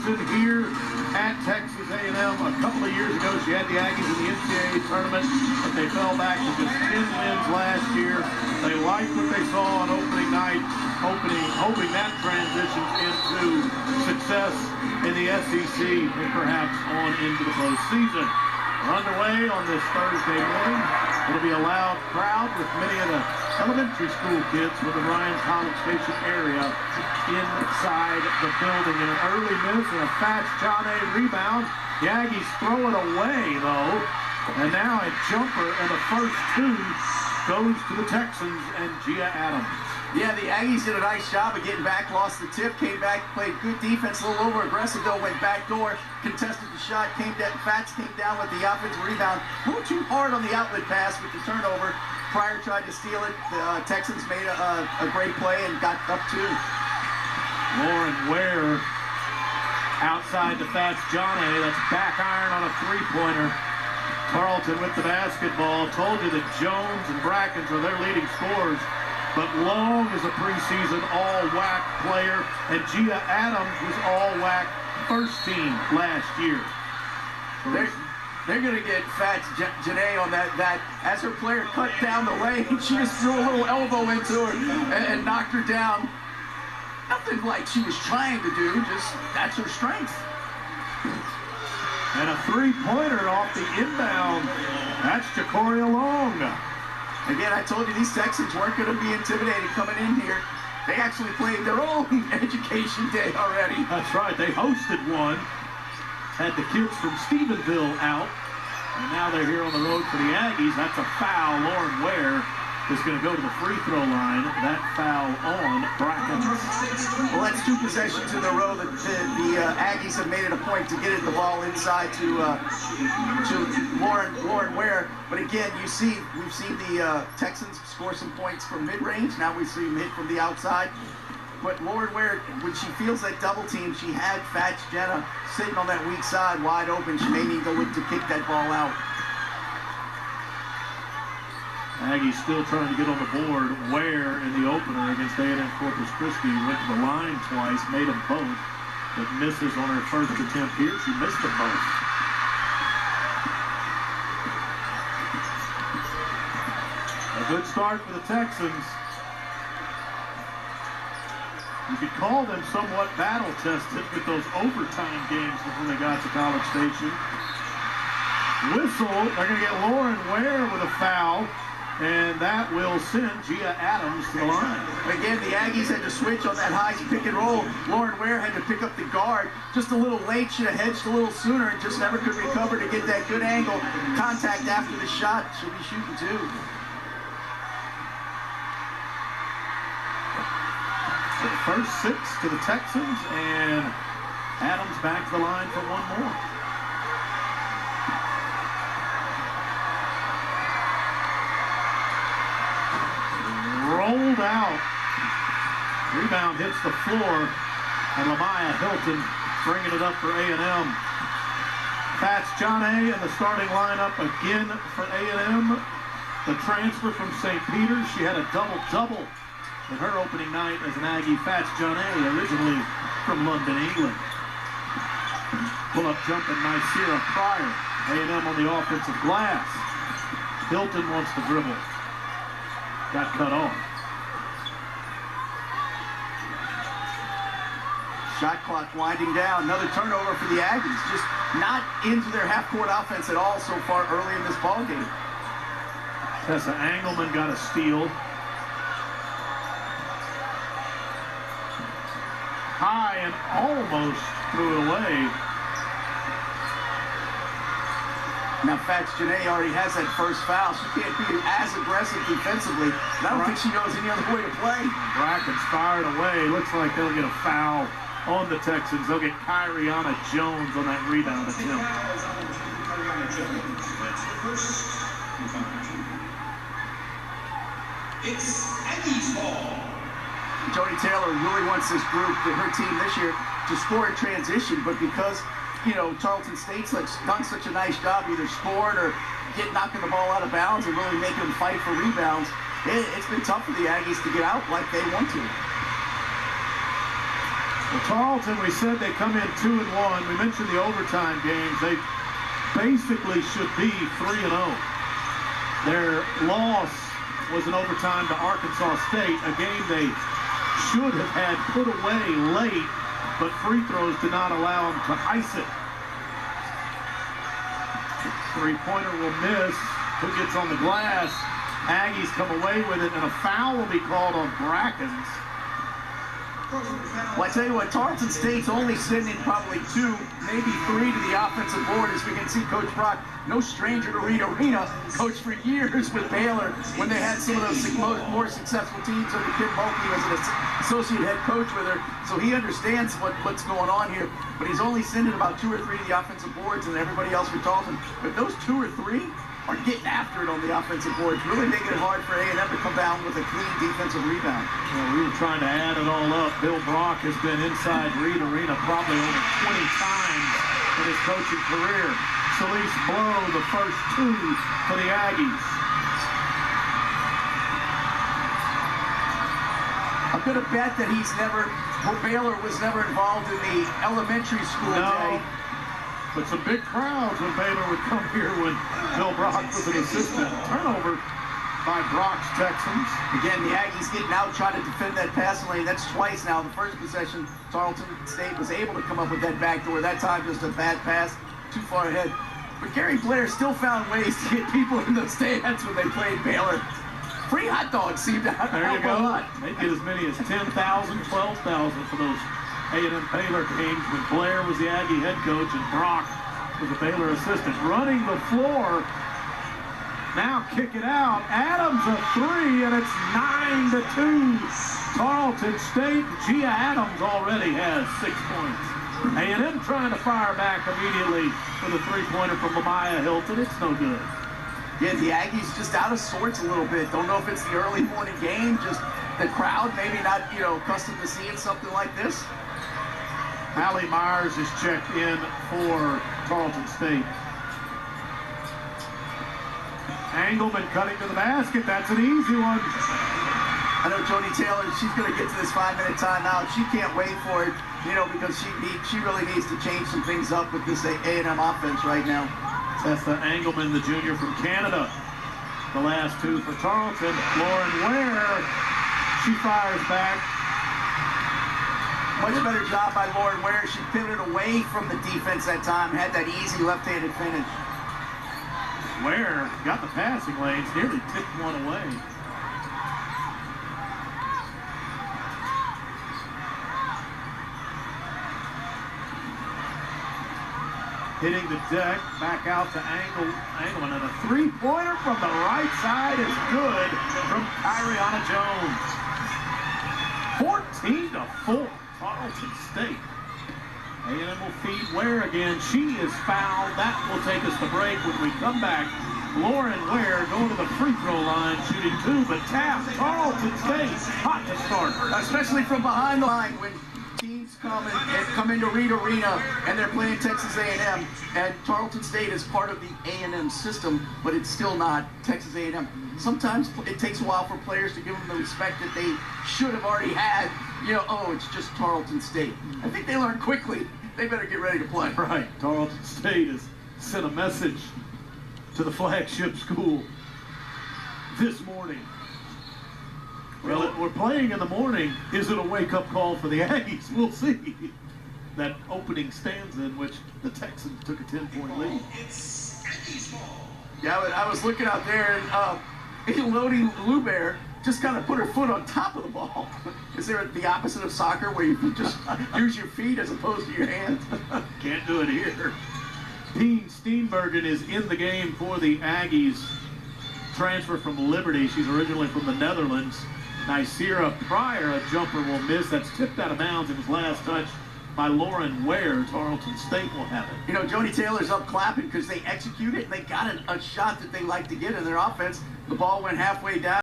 season here at Texas A&M. A couple of years ago, she had the Aggies in the NCAA tournament, but they fell back to just 10 wins last year. They liked what they saw on opening night, hoping that transitions into success in the SEC and perhaps on into the postseason. We're underway on this Thursday morning. It'll be a loud crowd with many of the elementary school kids with the Ryan College Station area inside the building. And an early miss and a fast John A. rebound. The Aggies throw it away, though. And now a jumper and the first two goes to the Texans and Gia Adams. Yeah, the Aggies did a nice job of getting back, lost the tip, came back, played good defense, a little over-aggressive, though, went back door, contested the shot, Fats came down with the offensive rebound. A little too hard on the outlet pass with the turnover. Pryor tried to steal it. The Texans made a great play and got up two. Lauren Ware outside the Fats John A. That's back iron on a three-pointer. Tarleton with the basketball. Told you that Jones and Brackens are their leading scorers. But Long is a preseason all-WAC player, and Gia Adams was all-WAC first team last year. They're going to get Fats Janae on that. As her player cut down the lane, she just threw a little elbow into her and knocked her down. Nothing like she was trying to do, just that's her strength. And a three-pointer off the inbound. That's Jacoria Long. Again, I told you these Texans weren't going to be intimidated coming in here. They actually played their own education day already. That's right. They hosted one. Had the kids from Stephenville out. And now they're here on the road for the Aggies. That's a foul. Lauren Ware is going to go to the free throw line. That foul on Brackens. Well, that's two possessions in a row that the Aggies have made it a point to get the ball inside to Lauren Ware. But again, we've seen the Texans score some points from mid-range. Now we see them hit from the outside. But Lauren Ware, when she feels that double team, she had Fats Jenna sitting on that weak side wide open. She may need to look to kick that ball out. Aggies still trying to get on the board. Ware in the opener against A&M Corpus Christi went to the line twice, made them both, but misses on her first attempt here. She missed them both. A good start for the Texans. You could call them somewhat battle-tested with those overtime games before they got to College Station. Whistle, they're going to get Lauren Ware with a foul. And that will send Gia Adams to the line. Again, the Aggies had to switch on that high pick and roll. Lauren Ware had to pick up the guard just a little late. Should have hedged a little sooner and just never could recover to get that good angle. Contact after the shot. She'll be shooting two. So the first six to the Texans, and Adams back to the line for one more. Rolled out. Rebound hits the floor, and Lamaya Hilton bringing it up for A&M. Fats John A. in the starting lineup again for A&M. The transfer from St. Peter's. She had a double-double in her opening night as an Aggie. Fats John A. originally from London, England. Pull-up jumping Nicira Pryor. A&M on the offensive glass. Hilton wants to dribble. Got cut off. Shot clock winding down. Another turnover for the Aggies. Just not into their half-court offense at all so far early in this ballgame. Tessa Engelman got a steal. High and almost threw it away. Now, Fats Janae already has that first foul. She can't be as aggressive defensively. I don't think she knows any other way to play. Brackens fired away. Looks like they'll get a foul on the Texans. They'll get Kyriana Jones on that rebound attempt. It's Aggies ball. Joni Taylor really wants this group, her team this year, to score in transition, but because Tarleton State's done such a nice job either scoring or knocking the ball out of bounds and really making them fight for rebounds, it's been tough for the Aggies to get out like they want to. Tarleton, we said they come in 2-1. We mentioned the overtime games. They basically should be 3-0. Their loss was an overtime to Arkansas State, a game they should have had put away late, but free throws did not allow them to ice it. Three-pointer will miss. Who gets on the glass? Aggies come away with it, and a foul will be called on Brackens. Well, I tell you what, Tarleton State's only sending probably 2, maybe 3 to the offensive board. As we can see, Coach Brock, no stranger to Reed Arena, coached for years with Baylor when they had some of those more successful teams under Kim Mulkey as an associate head coach with her. So he understands what's going on here. But he's only sending about 2 or 3 to the offensive boards and everybody else for Tarleton. But those 2 or 3 are getting after it on the offensive boards, really making it hard for A&M to come down with a clean defensive rebound. Well, we were trying to add it all up. Bill Brock has been inside Reed Arena probably over 20 times in his coaching career. Celeste Blow, the first 2 for the Aggies. I'm going to bet that Baylor was never involved in the elementary school day. But some big crowds when Baylor would come here when Bill Brock was an assistant. Turnover by Brock's Texans. Again, the Aggies getting out, trying to defend that passing lane. That's twice now. The first possession, Tarleton State was able to come up with that backdoor. That time, just a bad pass, too far ahead. But Gary Blair still found ways to get people in those stands when they played Baylor. Free hot dogs seemed to help a lot. They get as many as 10,000, 12,000 for those A&M Baylor games when Blair was the Aggie head coach and Brock was the Baylor assistant. Running the floor. Now kick it out. Adams a 3, and it's 9-2. Tarleton State. Gia Adams already has 6 points. A&M trying to fire back immediately with a 3-pointer from Mamiah Hilton. It's no good. Yeah, the Aggies just out of sorts a little bit. Don't know if it's the early morning game, just the crowd maybe not, accustomed to seeing something like this. Allie Myers is checked in for Tarleton State. Engelman cutting to the basket. That's an easy one. I know Joni Taylor, she's going to get to this 5-minute timeout. She can't wait for it, because she really needs to change some things up with this A&M offense right now. Tessa Engelman, the junior from Canada. The last 2 for Tarleton. Lauren Ware, she fires back. Much better job by Lauren Ware. She pivoted away from the defense that time, had that easy left-handed finish. Ware got the passing lanes, nearly tipped one away. Hitting the deck, back out to Engelman, and a 3-pointer from the right side is good from Kyriana Jones. 14-4, Tarleton State. A&M will feed Ware again. She is fouled. That will take us to break. When we come back, Lauren Ware going to the free throw line, shooting 2, but tapped. Tarleton State hot to start. Especially from behind the line when teams come into Reed Arena and they're playing Texas A&M, and Tarleton State is part of the A&M system, but it's still not Texas A&M. Sometimes it takes a while for players to give them the respect that they should have already had. It's just Tarleton State. I think they learned quickly. They better get ready to play. Right. Tarleton State has sent a message to the flagship school this morning. Well, we're playing in the morning. Is it a wake-up call for the Aggies? We'll see. That opening stanza in which the Texans took a 10-point lead. It's Aggies ball. Yeah, I was looking out there, and Lodi Lubear just kind of put her foot on top of the ball. Is there the opposite of soccer where you just use your feet as opposed to your hands? Can't do it here. Dean Steenbergen is in the game for the Aggies. Transfer from Liberty. She's originally from the Netherlands. Nysera Pryor, a jumper will miss. That's tipped out of bounds. It was last touched by Lauren Ware. Tarleton State will have it. Joni Taylor's up clapping because they executed it. They got a shot that they like to get in their offense. The ball went halfway down.